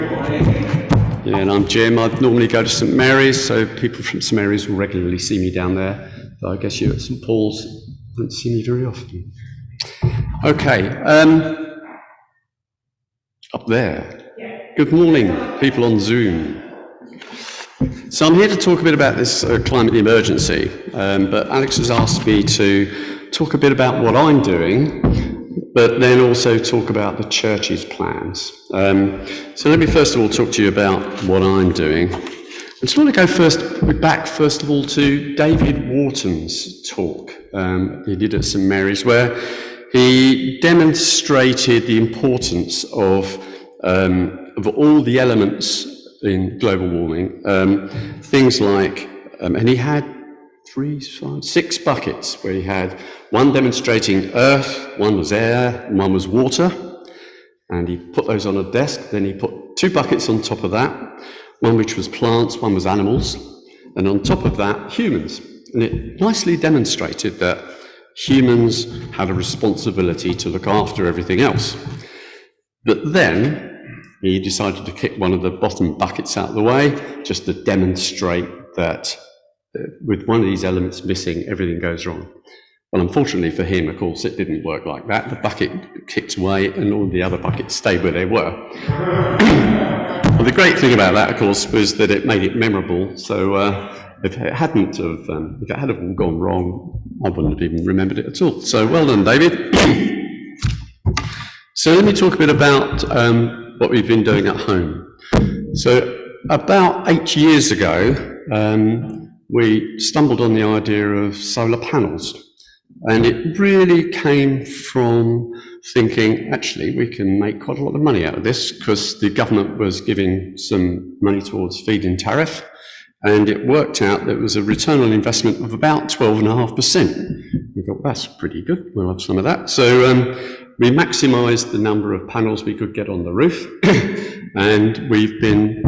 Yeah, and I'm Jim. I normally go to St Mary's, so people from St Mary's will regularly see me down there. So I guess you at St Paul's don't see me very often. Okay, up there. Good morning, people on Zoom. So I'm here to talk a bit about this climate emergency, but Alex has asked me to talk a bit about what I'm doing, but then also talk about the church's plans. So let me first of all talk to you about what I'm doing. I just want to go back first of all to David Wharton's talk he did at St Mary's, where he demonstrated the importance of all the elements in global warming, things like, and he had 6 buckets, where he had one demonstrating earth, one was air, and one was water, and he put those on a desk. Then he put 2 buckets on top of that, one which was plants, one was animals, and on top of that, humans. And it nicely demonstrated that humans had a responsibility to look after everything else. But then he decided to kick one of the bottom buckets out of the way, just to demonstrate that with one of these elements missing, everything goes wrong. Well, unfortunately for him, of course, it didn't work like that. The bucket kicked away and all the other buckets stayed where they were. Well, the great thing about that, of course, was that it made it memorable. So if it had all gone wrong, I wouldn't have even remembered it at all. So well done, David. So let me talk a bit about what we've been doing at home. So about 8 years ago, we stumbled on the idea of solar panels. And it really came from thinking, actually, we can make quite a lot of money out of this, because the government was giving some money towards feed-in tariff, and it worked out that it was a return on investment of about 12.5%. We thought, that's pretty good, we'll have some of that. So we maximised the number of panels we could get on the roof, and we've been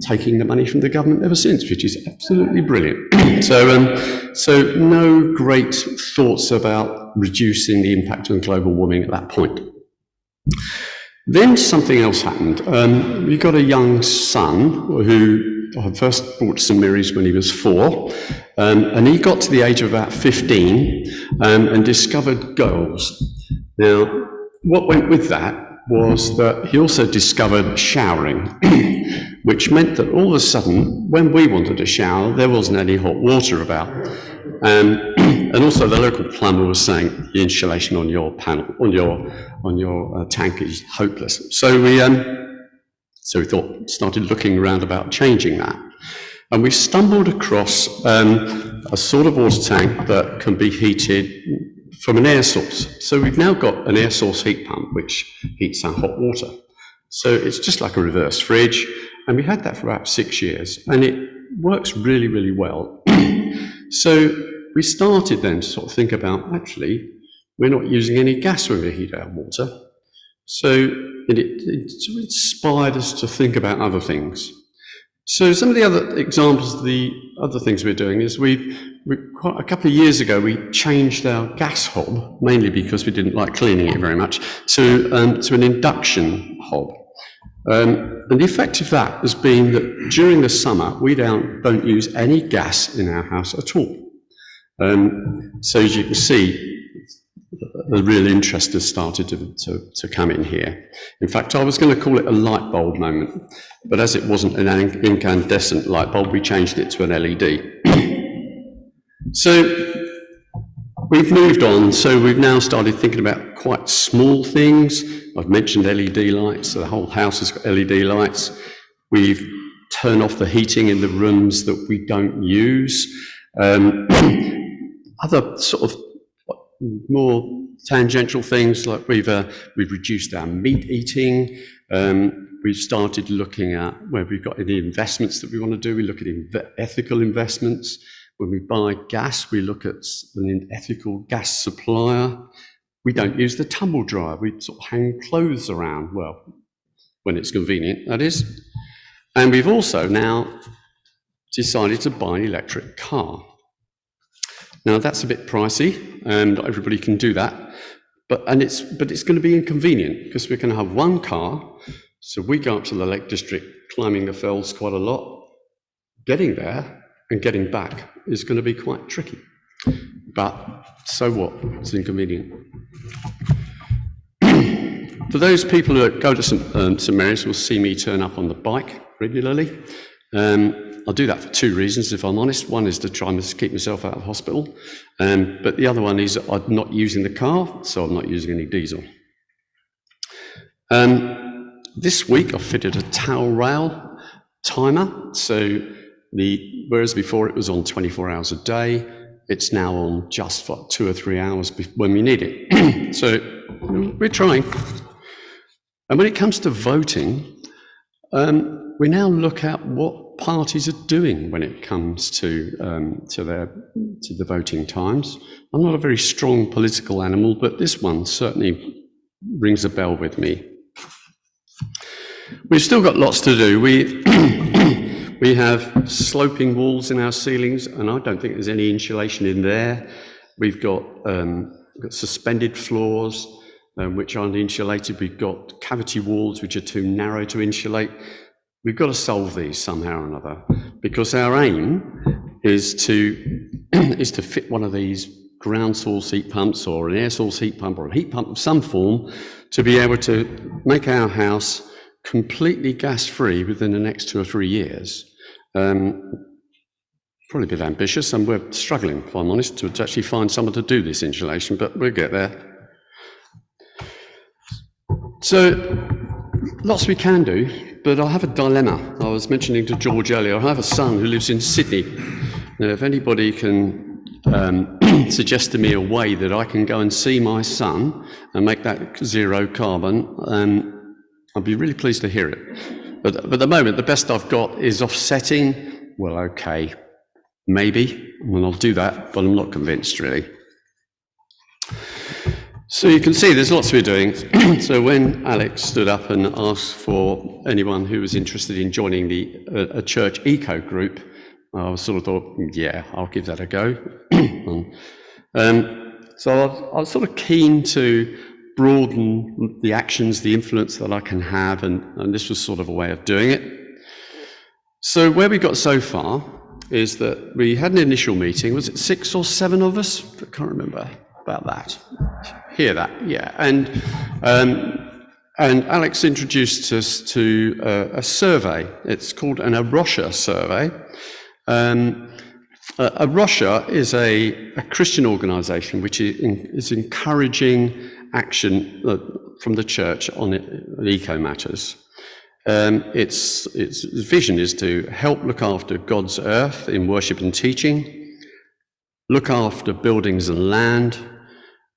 taking the money from the government ever since, which is absolutely brilliant. So no great thoughts about reducing the impact on global warming at that point. Then something else happened. We got a young son who I first brought to St Mary's when he was 4, and he got to the age of about 15 and discovered girls. Now, what went with that was that he also discovered showering, which meant that all of a sudden, when we wanted a shower, there wasn't any hot water about. And also the local plumber was saying the insulation on your panel, on your tank is hopeless. So we started looking around about changing that. And we stumbled across a sort of water tank that can be heated from an air source. So we've now got an air source heat pump which heats our hot water. So it's just like a reverse fridge, and we had that for about 6 years, and it works really, really well. So we started then to sort of think about, actually, we're not using any gas when we heat our water. So it sort of inspired us to think about other things. So some of the other examples, the other things we're doing is a couple of years ago, we changed our gas hob, mainly because we didn't like cleaning it very much, to an induction hob. And the effect of that has been that during the summer, we don't use any gas in our house at all. So as you can see, the real interest has started to come in here. In fact, I was going to call it a light bulb moment, but as it wasn't an incandescent light bulb, we changed it to an LED. So we've moved on, so we've now started thinking about quite small things. I've mentioned LED lights, so the whole house has got LED lights. We've turned off the heating in the rooms that we don't use. Other sort of more tangential things, like we've reduced our meat eating. We've started looking at where we've got any investments that we want to do. We look at ethical investments. When we buy gas, we look at an ethical gas supplier. We don't use the tumble dryer. We sort of hang clothes around, well, when it's convenient, that is. And we've also now decided to buy an electric car. Now that's a bit pricey, and not everybody can do that, but it's going to be inconvenient because we're going to have one car, So we go up to the Lake District, climbing the fells quite a lot. Getting there and getting back is going to be quite tricky. But so what? It's inconvenient. For those people who go to St Mary's will see me turn up on the bike regularly. I'll do that for two reasons, if I'm honest. One is to try and keep myself out of hospital. But the other one is I'm not using the car, so I'm not using any diesel. This week I've fitted a towel rail timer. So whereas before it was on 24 hours a day, it's now on just for 2 or 3 hours when we need it. So we're trying. And when it comes to voting, we now look at what parties are doing when it comes to the voting times. I'm not a very strong political animal, but this one certainly rings a bell with me. We've still got lots to do. We have sloping walls in our ceilings, and I don't think there's any insulation in there. We've got suspended floors, which aren't insulated. We've got cavity walls, which are too narrow to insulate. We've got to solve these somehow or another, because our aim is to fit one of these ground source heat pumps or an air source heat pump or a heat pump of some form to be able to make our house completely gas-free within the next 2 or 3 years. Probably a bit ambitious, and we're struggling, if I'm honest, to actually find someone to do this insulation, but we'll get there. So, lots we can do, but I have a dilemma. I was mentioning to George earlier, I have a son who lives in Sydney. Now, if anybody can suggest to me a way that I can go and see my son and make that zero carbon, I'd be really pleased to hear it. But at the moment, the best I've got is offsetting. Well, okay, maybe, and I'll do that, but I'm not convinced, really. So you can see there's lots we're doing. So when Alex stood up and asked for anyone who was interested in joining a church eco group, I sort of thought, yeah, I'll give that a go. So I was sort of keen to broaden the actions, the influence that I can have, and this was sort of a way of doing it. So where we got so far is that we had an initial meeting. Was it 6 or 7 of us? I can't remember about that. Hear that? Yeah. And Alex introduced us to a survey. It's called an AROSHA survey. AROSHA is a Christian organisation which is encouraging action from the church on eco matters. Its vision is to help look after God's earth in worship and teaching, look after buildings and land,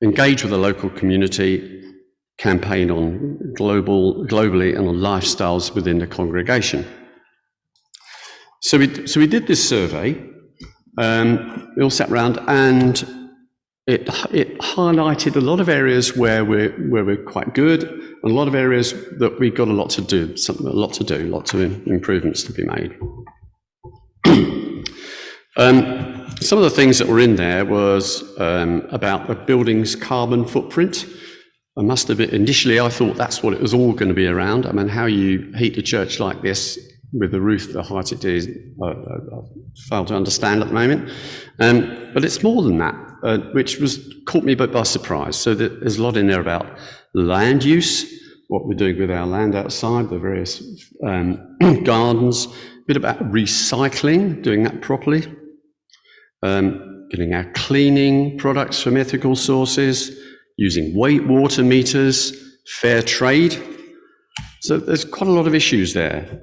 engage with the local community, campaign on globally and on lifestyles within the congregation. So we did this survey. We all sat around, and it highlighted a lot of areas where we're quite good, and a lot of areas that we've got a lot to do, lots of improvements to be made. Some of the things that were in there was about the building's carbon footprint. I must admit, initially I thought that's what it was all going to be around. I mean, how you heat a church like this with the roof the height it is, I fail to understand at the moment. But it's more than that, which caught me a bit by surprise. So there's a lot in there about land use, what we're doing with our land outside, the various gardens, a bit about recycling, doing that properly, getting our cleaning products from ethical sources, using water meters, fair trade. So there's quite a lot of issues there.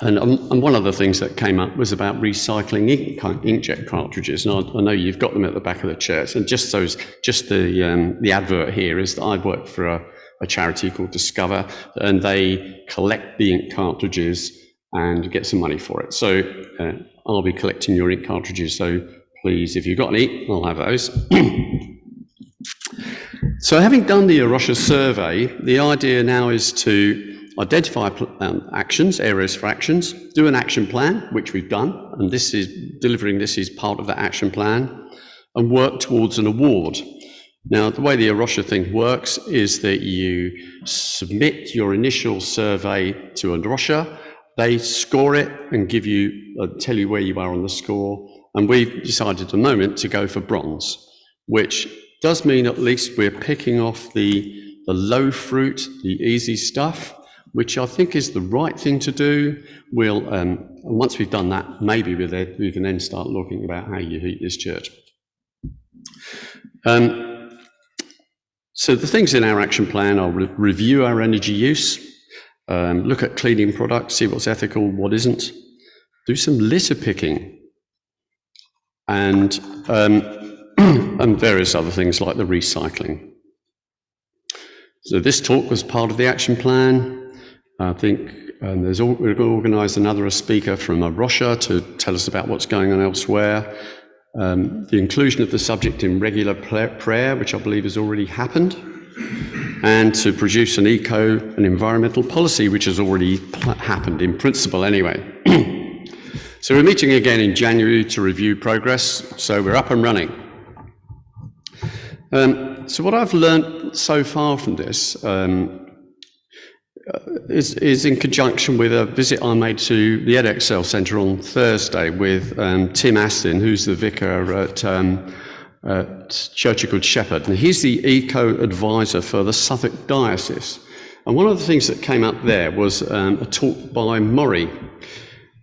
And one of the things that came up was about recycling inkjet cartridges. And I know you've got them at the back of the church. And just the advert here is that I work for a charity called Discover, and they collect the ink cartridges and get some money for it. So I'll be collecting your ink cartridges. So please, if you've got any, I'll have those. So having done the AROSHA survey, the idea now is to identify actions, areas for actions, do an action plan, which we've done, and delivering this is part of that action plan, and work towards an award. Now, the way the Arusha thing works is that you submit your initial survey to Arusha, they score it and give you, tell you where you are on the score, and we've decided at the moment to go for bronze, which does mean at least we're picking off the low fruit, the easy stuff, which I think is the right thing to do. We'll, once we've done that, maybe we can then start looking about how you heat this church. So the things in our action plan are review our energy use, look at cleaning products, see what's ethical, what isn't, do some litter picking, and various other things like the recycling. So this talk was part of the action plan. I think we're going to organise another speaker from Arusha to tell us about what's going on elsewhere. The inclusion of the subject in regular prayer, which I believe has already happened, and to produce an environmental policy, which has already happened in principle anyway. So we're meeting again in January to review progress, so we're up and running. So what I've learned so far from this is in conjunction with a visit I made to the Edexcel Centre on Thursday with Tim Astin, who's the vicar at Church of Good Shepherd, and he's the eco-advisor for the Suffolk Diocese. And one of the things that came up there was a talk by Murray,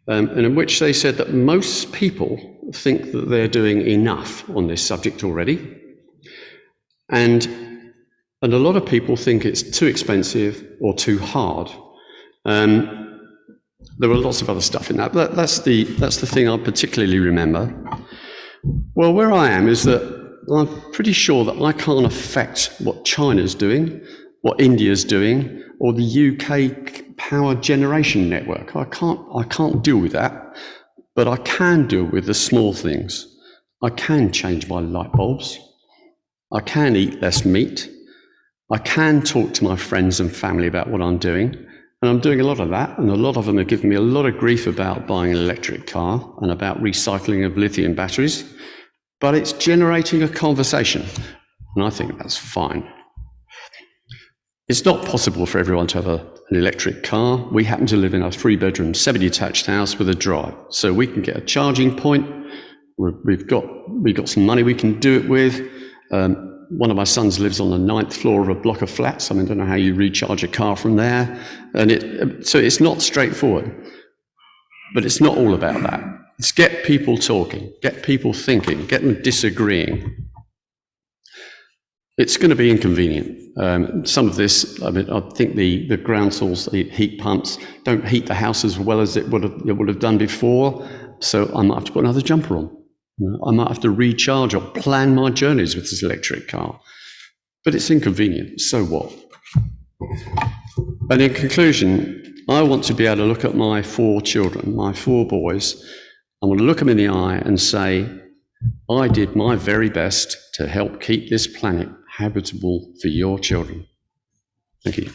and in which they said that most people think that they're doing enough on this subject already, and a lot of people think it's too expensive or too hard. There were lots of other stuff in that, but that's the thing I particularly remember. Well, where I am is that I'm pretty sure that I can't affect what China's doing, what India's doing, or the UK power generation network. I can't deal with that, but I can deal with the small things. I can change my light bulbs. I can eat less meat. I can talk to my friends and family about what I'm doing, and I'm doing a lot of that, and a lot of them are giving me a lot of grief about buying an electric car and about recycling of lithium batteries, but it's generating a conversation, and I think that's fine. It's not possible for everyone to have an electric car. We happen to live in a 3-bedroom, semi-detached house with a drive, so we can get a charging point. We've got some money we can do it with. One of my sons lives on the 9th floor of a block of flats. I mean, I don't know how you recharge a car from there. And so it's not straightforward. But it's not all about that. It's get people talking, get people thinking, get them disagreeing. It's going to be inconvenient. Some of this, I mean, I think the ground source heat pumps don't heat the house as well as it would have done before. So I might have to put another jumper on. I might have to recharge or plan my journeys with this electric car. But it's inconvenient, so what? And in conclusion, I want to be able to look at my 4 children, my 4 boys. I want to look them in the eye and say, I did my very best to help keep this planet habitable for your children. Thank you.